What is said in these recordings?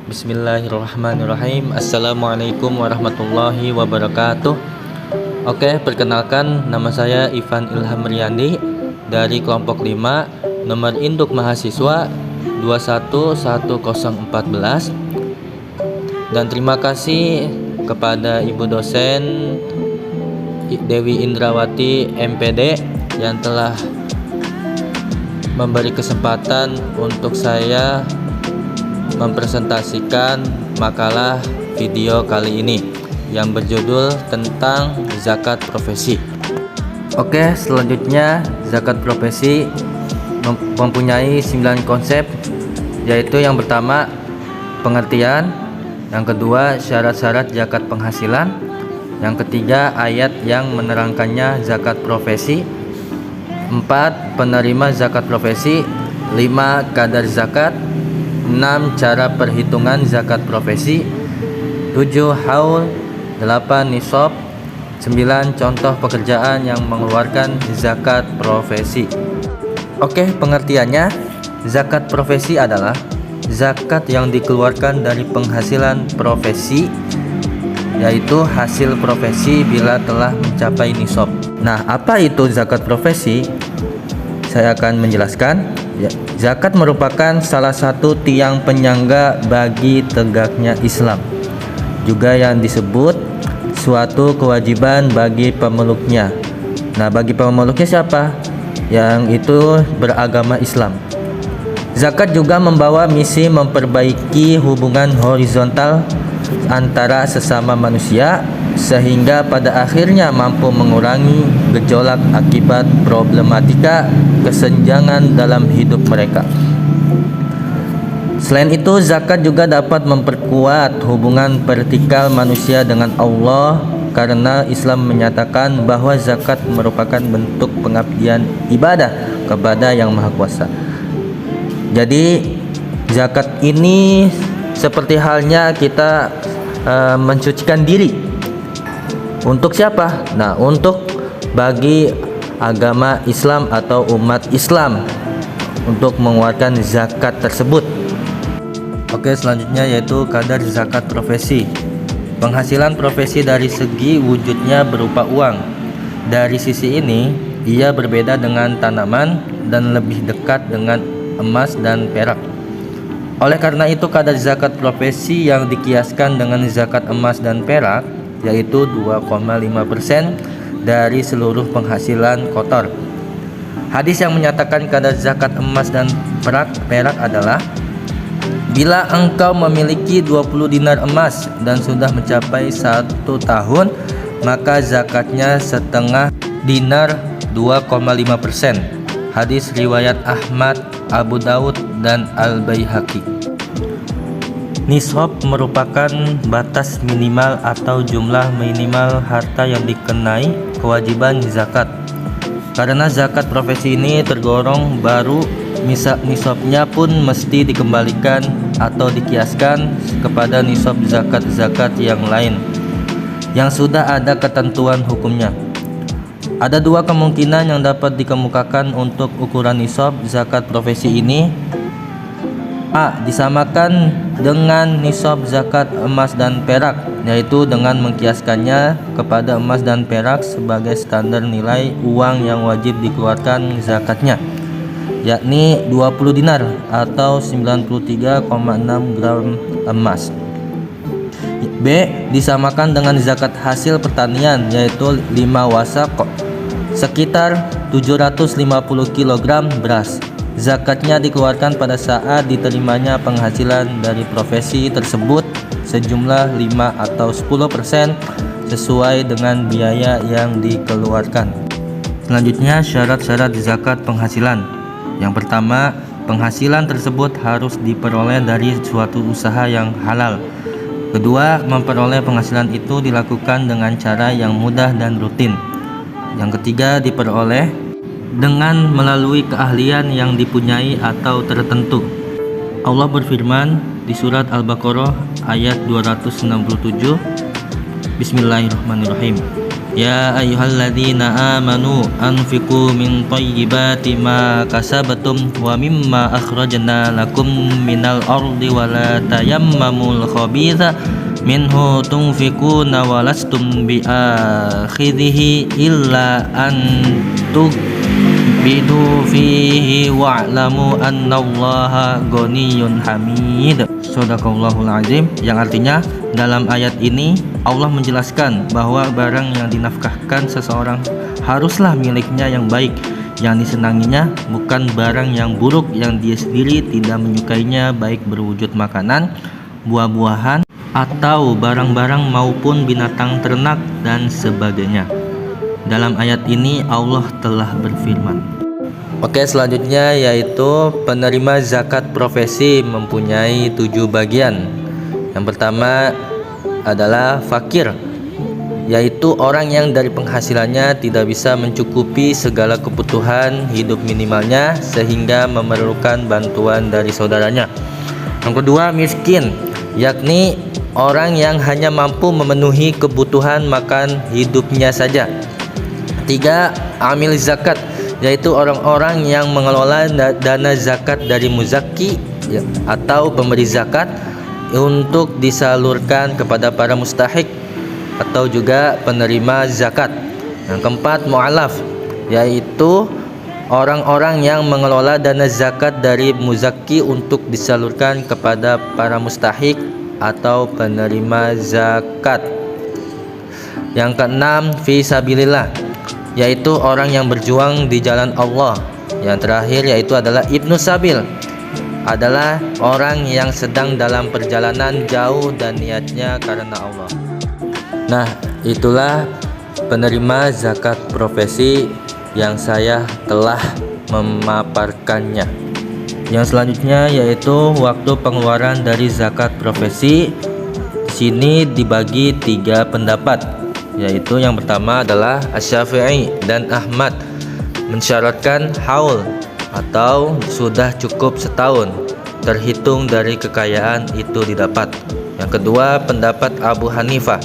Bismillahirrahmanirrahim. Assalamualaikum warahmatullahi wabarakatuh. Oke, perkenalkan nama saya Ivan Ilham Riyandi dari kelompok 5, nomor induk mahasiswa 211014. Dan terima kasih kepada Ibu dosen Dewi Indrawati MPD yang telah memberi kesempatan untuk saya mempresentasikan makalah video kali ini yang berjudul tentang zakat profesi. Oke, selanjutnya zakat profesi mempunyai 9 konsep, yaitu yang pertama pengertian, yang kedua syarat-syarat zakat penghasilan, yang ketiga ayat yang menerangkannya zakat profesi, 4 penerima zakat profesi, 5 kadar zakat, 6 cara perhitungan zakat profesi, 7 haul, 8 nisab, 9 contoh pekerjaan yang mengeluarkan zakat profesi. Oke, pengertiannya, zakat profesi adalah zakat yang dikeluarkan dari penghasilan profesi, yaitu hasil profesi bila telah mencapai nisab. Nah, apa itu zakat profesi? Saya akan menjelaskan. Zakat merupakan salah satu tiang penyangga bagi tegaknya Islam, juga yang disebut suatu kewajiban bagi pemeluknya. Nah, bagi pemeluknya siapa? Yang itu beragama Islam. Zakat juga membawa misi memperbaiki hubungan horizontal antara sesama manusia, sehingga pada akhirnya mampu mengurangi gejolak akibat problematika kesenjangan dalam hidup mereka. Selain itu, zakat juga dapat memperkuat hubungan vertikal manusia dengan Allah, karena Islam menyatakan bahwa zakat merupakan bentuk pengabdian ibadah kepada Yang Maha Kuasa. Jadi zakat ini seperti halnya kita mensucikan diri. Untuk siapa? Nah, untuk bagi agama Islam atau umat Islam untuk mengeluarkan zakat tersebut. Oke, selanjutnya yaitu kadar zakat profesi. Penghasilan profesi dari segi wujudnya berupa uang. Dari sisi ini, ia berbeda dengan tanaman dan lebih dekat dengan emas dan perak. Oleh karena itu, kadar zakat profesi yang dikiaskan dengan zakat emas dan perak yaitu 2,5% dari seluruh penghasilan kotor. Hadis yang menyatakan kadar zakat emas dan perak adalah, bila engkau memiliki 20 dinar emas dan sudah mencapai 1 tahun, maka zakatnya setengah dinar, 2,5%. Hadis riwayat Ahmad, Abu Daud, dan Al-Baihaqi. Nisab merupakan batas minimal atau jumlah minimal harta yang dikenai kewajiban zakat. Karena zakat profesi ini tergolong baru, nisabnya pun mesti dikembalikan atau dikiaskan kepada nisab zakat-zakat yang lain yang sudah ada ketentuan hukumnya. Ada 2 kemungkinan yang dapat dikemukakan untuk ukuran nisab zakat profesi ini. A. Disamakan dengan nisab zakat emas dan perak, yaitu dengan mengkiaskannya kepada emas dan perak sebagai standar nilai uang yang wajib dikeluarkan zakatnya, yakni 20 dinar atau 93,6 gram emas. B. Disamakan dengan zakat hasil pertanian, yaitu 5 wasaq, sekitar 750 kg beras. Zakatnya dikeluarkan pada saat diterimanya penghasilan dari profesi tersebut sejumlah 5 atau 10% sesuai dengan biaya yang dikeluarkan. Selanjutnya, syarat-syarat zakat penghasilan. Yang pertama, penghasilan tersebut harus diperoleh dari suatu usaha yang halal. Kedua, memperoleh penghasilan itu dilakukan dengan cara yang mudah dan rutin. Yang ketiga, diperoleh dengan melalui keahlian yang dipunyai atau tertentu. Allah berfirman di surat Al-Baqarah ayat 267, Bismillahirrahmanirrahim. Ya ayyuhalladzina amanu anfiqu min thayyibati ma kasabtum wa mimma akhrajna lakum minal ardi wa la tayammamul khabitha minhu tunfiquna wa lastum biakhidhihi illa an tughbidu fihi wa'lamu annallaha ghaniyyun hamid. Shadaqallahul azim, yang artinya dalam ayat ini Allah menjelaskan bahwa barang yang dinafkahkan seseorang haruslah miliknya yang baik, yang disenanginya bukan barang yang buruk yang dia sendiri tidak menyukainya, baik berwujud makanan, buah-buahan, atau barang-barang maupun binatang ternak dan sebagainya. Dalam ayat ini Allah telah berfirman. Oke, selanjutnya yaitu penerima zakat profesi mempunyai 7 bagian. Yang pertama adalah fakir, yaitu orang yang dari penghasilannya tidak bisa mencukupi segala kebutuhan hidup minimalnya sehingga memerlukan bantuan dari saudaranya. Yang kedua miskin, yakni orang yang hanya mampu memenuhi kebutuhan makan hidupnya saja. Tiga, amil zakat, yaitu orang-orang yang mengelola dana zakat dari muzaki atau pemberi zakat untuk disalurkan kepada para mustahik atau juga penerima zakat. Yang keempat, mu'alaf, yaitu orang-orang yang mengelola dana zakat dari muzaki untuk disalurkan kepada para mustahik atau penerima zakat. Yang keenam, fi sabilillah, yaitu orang yang berjuang di jalan Allah. Yang terakhir yaitu adalah ibnu sabil, adalah orang yang sedang dalam perjalanan jauh dan niatnya karena Allah. Nah, itulah penerima zakat profesi yang saya telah memaparkannya. Yang selanjutnya yaitu waktu pengeluaran dari zakat profesi. Di sini dibagi 3 pendapat, yaitu yang pertama adalah Asy-Syafi'i dan Ahmad mensyaratkan haul atau sudah cukup setahun terhitung dari kekayaan itu didapat. Yang kedua pendapat Abu Hanifah,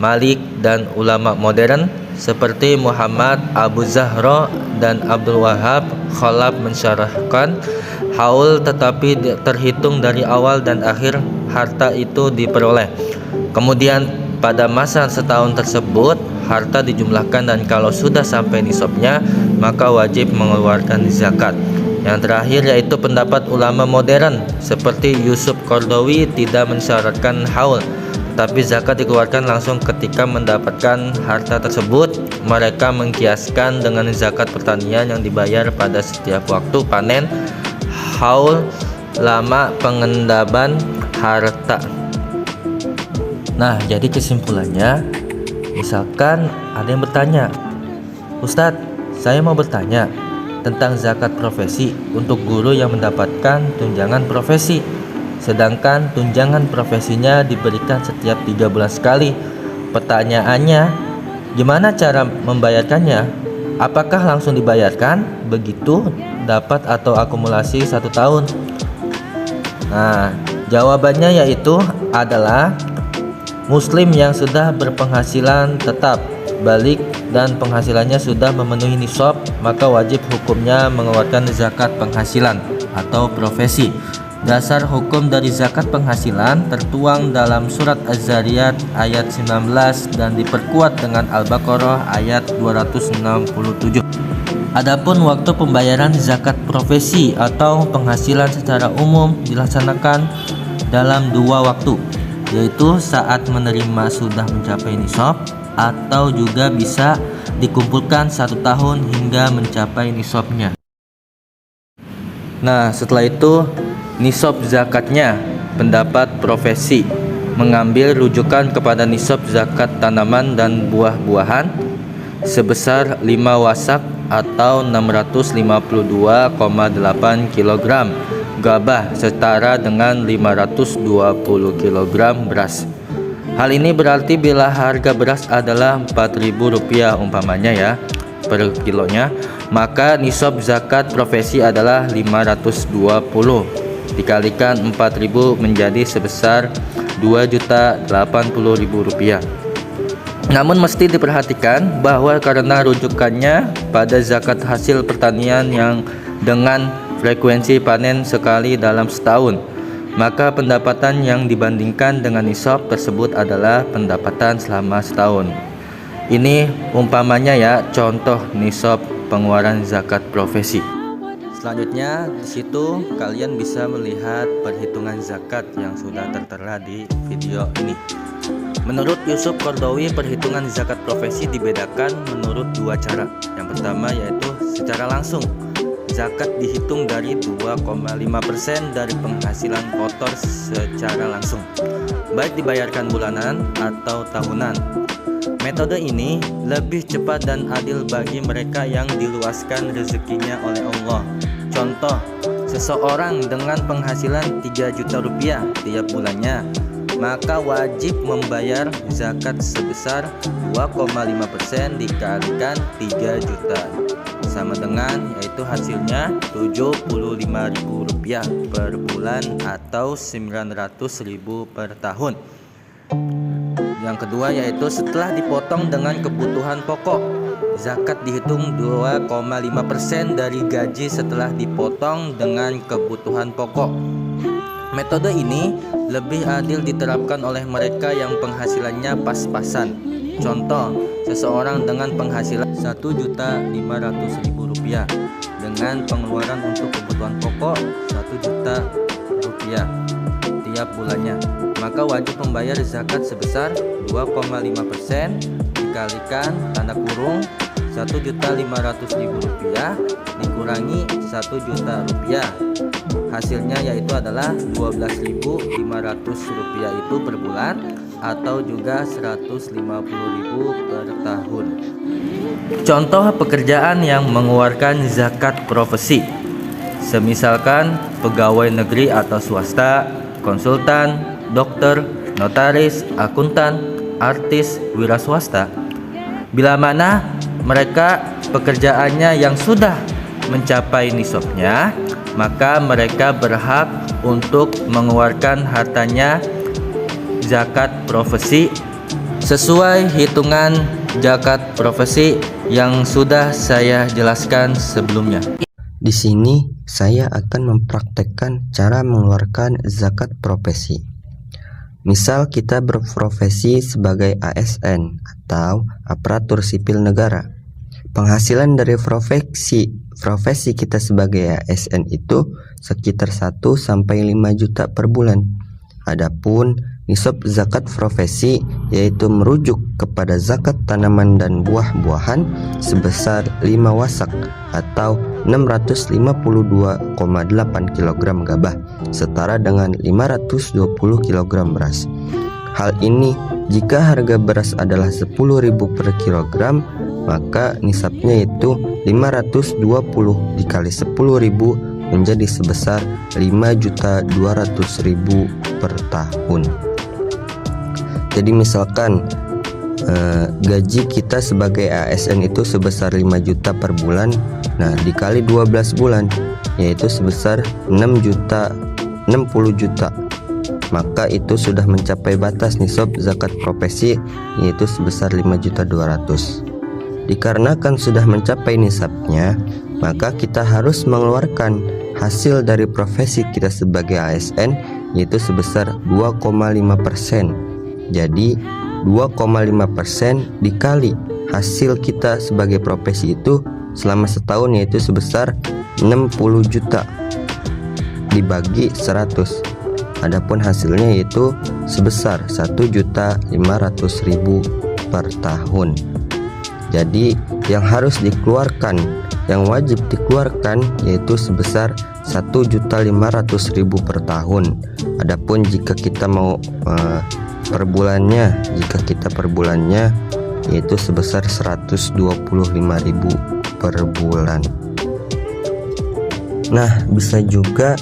Malik dan ulama modern seperti Muhammad Abu Zahra dan Abdul Wahab Khalaf mensyaratkan haul tetapi terhitung dari awal dan akhir harta itu diperoleh. Kemudian pada masa setahun tersebut harta dijumlahkan dan kalau sudah sampai nisabnya maka wajib mengeluarkan zakat. Yang terakhir yaitu pendapat ulama modern seperti Yusuf Qardawi tidak mensyaratkan haul, tapi zakat dikeluarkan langsung ketika mendapatkan harta tersebut. Mereka mengkiaskan dengan zakat pertanian yang dibayar pada setiap waktu panen, haul, lama pengendaban harta. Nah, jadi kesimpulannya, misalkan ada yang bertanya, Ustadz, saya mau bertanya tentang zakat profesi untuk guru yang mendapatkan tunjangan profesi, sedangkan tunjangan profesinya diberikan setiap 3 bulan sekali. Pertanyaannya, gimana cara membayarkannya? Apakah langsung dibayarkan begitu dapat atau akumulasi 1 tahun? Nah, jawabannya yaitu adalah Muslim yang sudah berpenghasilan tetap balik dan penghasilannya sudah memenuhi nisab, maka wajib hukumnya mengeluarkan zakat penghasilan atau profesi. Dasar hukum dari zakat penghasilan tertuang dalam surat Az-Zariyat ayat 19 dan diperkuat dengan Al-Baqarah ayat 267. Adapun waktu pembayaran zakat profesi atau penghasilan secara umum dilaksanakan dalam 2 waktu, yaitu saat menerima sudah mencapai nisab atau juga bisa dikumpulkan 1 tahun hingga mencapai nisabnya. Nah, setelah itu nisab zakatnya, pendapat profesi mengambil rujukan kepada nisab zakat tanaman dan buah-buahan sebesar 5 wasak atau 652,8 kg gabah setara dengan 520 kg beras. Hal ini berarti bila harga beras adalah Rp4.000 umpamanya ya per kilonya, maka nisab zakat profesi adalah 520 dikalikan 4.000 menjadi sebesar Rp2.080.000. Namun mesti diperhatikan bahwa karena rujukannya pada zakat hasil pertanian yang dengan frekuensi panen sekali dalam setahun, maka pendapatan yang dibandingkan dengan nisab tersebut adalah pendapatan selama setahun. Ini umpamanya ya, contoh nisab pengeluaran zakat profesi. Selanjutnya di situ kalian bisa melihat perhitungan zakat yang sudah tertera di video ini. Menurut Yusuf Qaradawi, perhitungan zakat profesi dibedakan menurut dua cara. Yang pertama yaitu secara langsung. Zakat dihitung dari 2,5% dari penghasilan kotor secara langsung, baik dibayarkan bulanan atau tahunan. Metode ini lebih cepat dan adil bagi mereka yang diluaskan rezekinya oleh Allah. Contoh, seseorang dengan penghasilan 3 juta rupiah tiap bulannya, maka wajib membayar zakat sebesar 2,5% dikalikan 3 juta, sama dengan yaitu hasilnya Rp75.000 per bulan atau Rp900.000 per tahun. Yang kedua yaitu setelah dipotong dengan kebutuhan pokok, zakat dihitung 2,5% dari gaji setelah dipotong dengan kebutuhan pokok. Metode ini lebih adil diterapkan oleh mereka yang penghasilannya pas-pasan. Contoh, seseorang dengan penghasilan Rp1.500.000 dengan pengeluaran untuk kebutuhan pokok Rp1 juta tiap bulannya, maka wajib membayar zakat sebesar 2,5% dikalikan tanda kurung Rp1.500.000 dikurangi Rp1 juta, hasilnya yaitu adalah Rp12.500 itu per bulan atau juga Rp150.000 per tahun. Contoh pekerjaan yang mengeluarkan zakat profesi, semisalkan pegawai negeri atau swasta, konsultan, dokter, notaris, akuntan, artis, wira swasta. Bila mana mereka pekerjaannya yang sudah mencapai nisabnya, maka mereka berhak untuk mengeluarkan hartanya zakat profesi sesuai hitungan zakat profesi yang sudah saya jelaskan sebelumnya. Di sini saya akan mempraktekkan cara mengeluarkan zakat profesi. Misal kita berprofesi sebagai ASN atau aparatur sipil negara. Penghasilan dari profesi kita sebagai ASN itu sekitar 1 sampai 5 juta per bulan. Adapun nisab zakat profesi yaitu merujuk kepada zakat tanaman dan buah-buahan sebesar 5 wasak atau 652,8 kg gabah, setara dengan 520 kg beras. Hal ini jika harga beras adalah 10.000 per kilogram, maka nisabnya itu 520 dikali 10.000 menjadi sebesar 5.200.000 per tahun. Jadi misalkan gaji kita sebagai ASN itu sebesar 5 juta per bulan. Nah, dikali 12 bulan yaitu sebesar 60 juta. Maka itu sudah mencapai batas nisab zakat profesi yaitu sebesar 5.200.000. Dikarenakan sudah mencapai nisabnya, maka kita harus mengeluarkan hasil dari profesi kita sebagai ASN yaitu sebesar 2,5%. Jadi 2,5% dikali hasil kita sebagai profesi itu selama setahun yaitu sebesar 60 juta dibagi 100. Adapun hasilnya yaitu sebesar 1.500.000 per tahun. Jadi yang harus dikeluarkan, yang wajib dikeluarkan yaitu sebesar 1.500.000 per tahun. Adapun jika kita mau per bulannya, yaitu sebesar 125.000 per bulan. Nah, bisa juga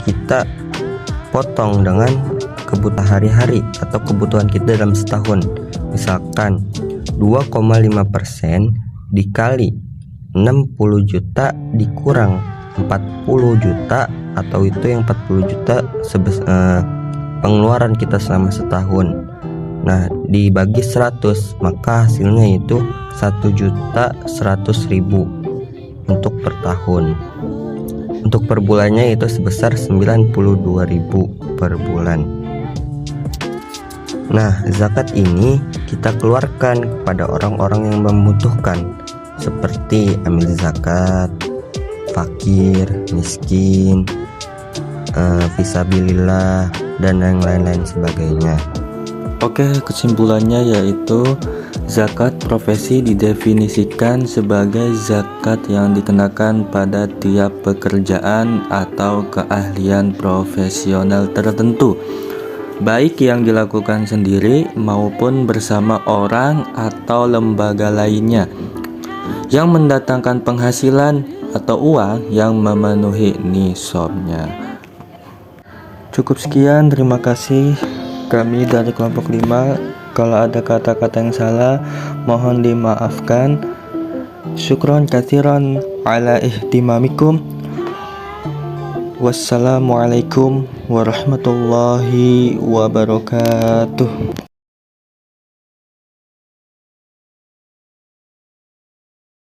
kita potong dengan kebutuhan hari-hari atau kebutuhan kita dalam setahun. Misalkan 2,5% dikali 60 juta dikurang 40 juta, atau itu yang 40 juta pengeluaran kita selama setahun. Nah, dibagi 100 maka hasilnya itu 1.100.000 untuk per tahun. Untuk per bulannya itu sebesar 92.000 per bulan. Nah, zakat ini kita keluarkan kepada orang-orang yang membutuhkan, seperti amil zakat, fakir, miskin, fisabilillah, dan yang lain-lain sebagainya. Oke, kesimpulannya yaitu zakat profesi didefinisikan sebagai zakat yang dikenakan pada tiap pekerjaan atau keahlian profesional tertentu, baik yang dilakukan sendiri maupun bersama orang atau lembaga lainnya, yang mendatangkan penghasilan atau uang yang memenuhi nisabnya. Cukup sekian, terima kasih. Kami dari kelompok 5. Kalau ada kata-kata yang salah, mohon dimaafkan. Syukron katsiran ala ihtimamikum. Wassalamualaikum warahmatullahi wabarakatuh.